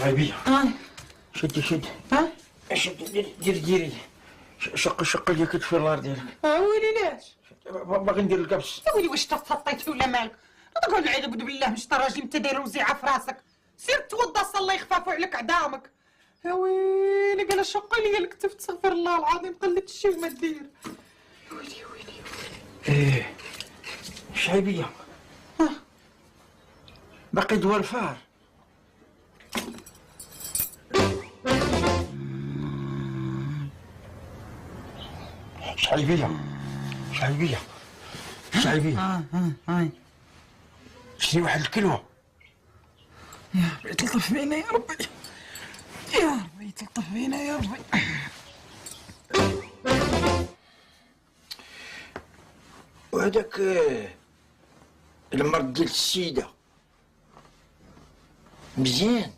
شعيبية شدي ديري شق لي كتفي الله ديالك. ويلي ليش؟ باغي ندير الكبس. يا ويلي واش تفطيتي ولا مالك؟ تقول العياذ بالله مش راجل انت داير وزيعه في راسك. سير توضى صلي يخففوا عليك عظامك. يا ويلي قال شق لي الكتف تستغفر الله العظيم قلت شي وما دير. يا ويلي ايه شعيبية باقي دوا الفار. شعيبية شري واحد الكلوة. يا ربي تلطف بينا يا ربي، يا ربي تلطف بينا يا ربي. وهذاك المرض ديال السيدة مزيان.